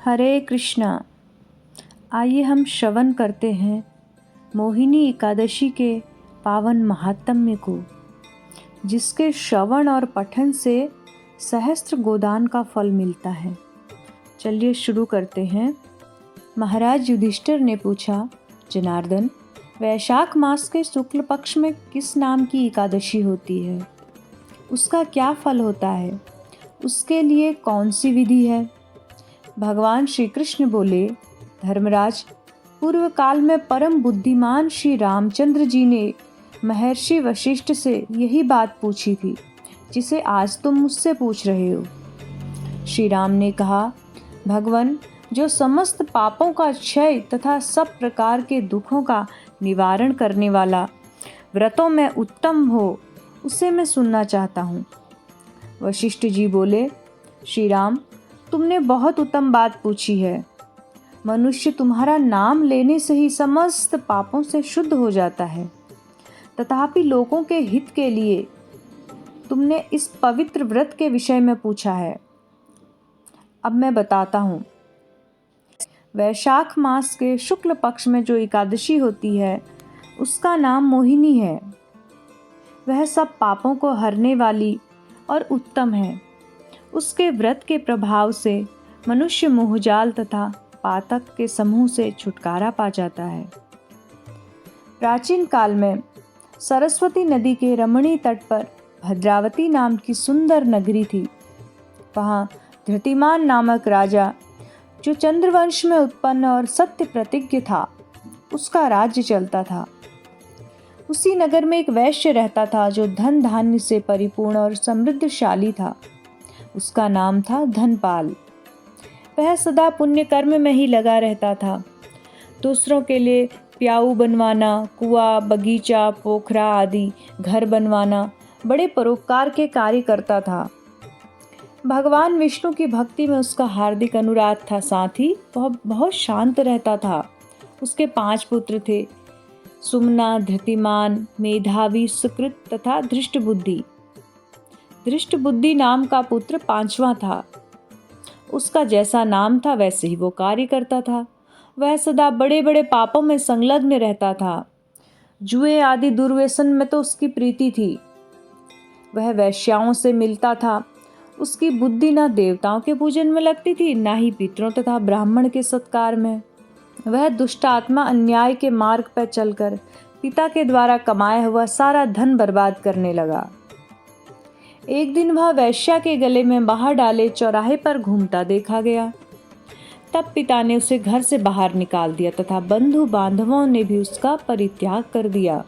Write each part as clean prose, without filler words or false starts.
हरे कृष्णा। आइए हम श्रवण करते हैं मोहिनी एकादशी के पावन महात्म्य को, जिसके श्रवण और पठन से सहस्त्र गोदान का फल मिलता है। चलिए शुरू करते हैं। महाराज युधिष्ठिर ने पूछा, जनार्दन, वैशाख मास के शुक्ल पक्ष में किस नाम की एकादशी होती है? उसका क्या फल होता है? उसके लिए कौन सी विधि है? भगवान श्री कृष्ण बोले, धर्मराज, पूर्व काल में परम बुद्धिमान श्री रामचंद्र जी ने महर्षि वशिष्ठ से यही बात पूछी थी, जिसे आज तुम मुझसे पूछ रहे हो। श्री राम ने कहा, भगवन, जो समस्त पापों का क्षय तथा सब प्रकार के दुखों का निवारण करने वाला व्रतों में उत्तम हो, उसे मैं सुनना चाहता हूँ। वशिष्ठ जी बोले, श्री राम, तुमने बहुत उत्तम बात पूछी है। मनुष्य तुम्हारा नाम लेने से ही समस्त पापों से शुद्ध हो जाता है, तथापि लोगों के हित के लिए तुमने इस पवित्र व्रत के विषय में पूछा है। अब मैं बताता हूँ। वैशाख मास के शुक्ल पक्ष में जो एकादशी होती है, उसका नाम मोहिनी है। वह सब पापों को हरने वाली और उत्तम है। उसके व्रत के प्रभाव से मनुष्य मोहजाल तथा पातक के समूह से छुटकारा पा जाता है। प्राचीन काल में सरस्वती नदी के रमणीय तट पर भद्रावती नाम की सुंदर नगरी थी। वहाँ धृतिमान नामक राजा, जो चंद्रवंश में उत्पन्न और सत्य प्रतिज्ञ था, उसका राज्य चलता था। उसी नगर में एक वैश्य रहता था, जो धन धान्य से परिपूर्ण और समृद्धशाली था। उसका नाम था धनपाल। वह सदा पुण्य कर्म में ही लगा रहता था। दूसरों के लिए प्याऊ बनवाना, कुआं, बगीचा, पोखरा आदि घर बनवाना, बड़े परोपकार के कार्य करता था। भगवान विष्णु की भक्ति में उसका हार्दिक अनुराग था। साथ ही वह बहुत शांत रहता था। उसके 5 पुत्र थे, सुमना, धृतिमान, मेधावी, सुकृत तथा धृष्टबुद्धि। धृष्टबुद्धि नाम का पुत्र 5वां था। उसका जैसा नाम था वैसे ही वो कार्य करता था। वह सदा बड़े बड़े पापों में संलग्न रहता था। जुए आदि दुर्व्यसन में तो उसकी प्रीति थी। वह वैश्याओं से मिलता था। उसकी बुद्धि न देवताओं के पूजन में लगती थी, न ही पितरों तथा ब्राह्मण के सत्कार में। वह दुष्ट आत्मा अन्याय के मार्ग पर चलकर पिता के द्वारा कमाया हुआ सारा धन बर्बाद करने लगा। एक दिन वह वैश्या के गले में बाहर डाले चौराहे पर घूमता देखा गया। तब पिता ने उसे घर से बाहर निकाल दिया तथा बंधु बांधवों ने भी उसका परित्याग कर दिया।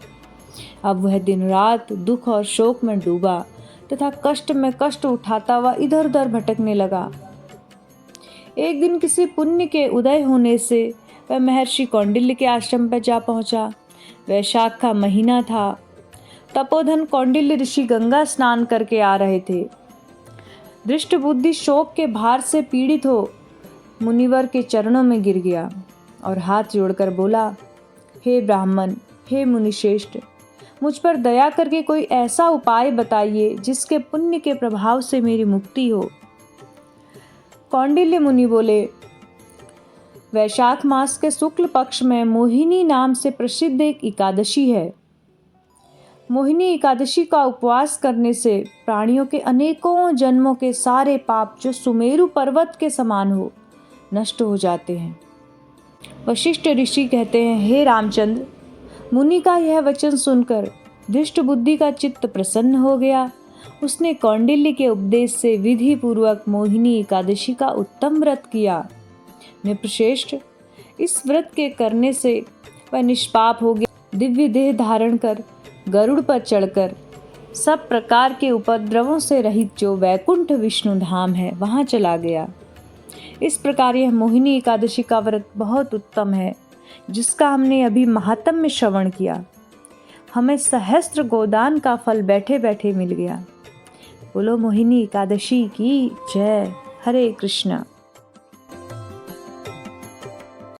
अब वह दिन रात दुख और शोक में डूबा तथा कष्ट में कष्ट उठाता हुआ इधर उधर भटकने लगा। एक दिन किसी पुण्य के उदय होने से वह महर्षि कौंडिल्य के आश्रम पर जा पहुंचा। वैशाख का महीना था। तपोधन कौंडिल्य ऋषि गंगा स्नान करके आ रहे थे। दृष्टबुद्धि शोक के भार से पीड़ित हो मुनिवर के चरणों में गिर गया और हाथ जोड़कर बोला, हे ब्राह्मण, हे मुनिश्रेष्ठ, मुझ पर दया करके कोई ऐसा उपाय बताइए जिसके पुण्य के प्रभाव से मेरी मुक्ति हो। कौंडिल्य मुनि बोले, वैशाख मास के शुक्ल पक्ष में मोहिनी नाम से प्रसिद्ध एक एकादशी है। मोहिनी एकादशी का उपवास करने से प्राणियों के अनेकों जन्मों के सारे पाप, जो सुमेरु पर्वत के समान हो, नष्ट हो जाते हैं। वशिष्ठ ऋषि कहते हैं, हे रामचंद्र, मुनि का यह वचन सुनकर धृष्ट बुद्धि का चित्त प्रसन्न हो गया। उसने कौंडिल्य के उपदेश से विधि पूर्वक मोहिनी एकादशी का उत्तम व्रत किया। नृपश्रेष्ठ, इस व्रत के करने से वह निष्पाप हो गया। दिव्य देह धारण कर गरुड़ पर चढ़कर सब प्रकार के उपद्रवों से रहित जो वैकुंठ विष्णु धाम है, वहां चला गया। इस प्रकार यह मोहिनी एकादशी का व्रत बहुत उत्तम है, जिसका हमने अभी महात्म्य श्रवण किया। हमें सहस्त्र गोदान का फल बैठे बैठे मिल गया। बोलो मोहिनी एकादशी की जय। हरे कृष्णा।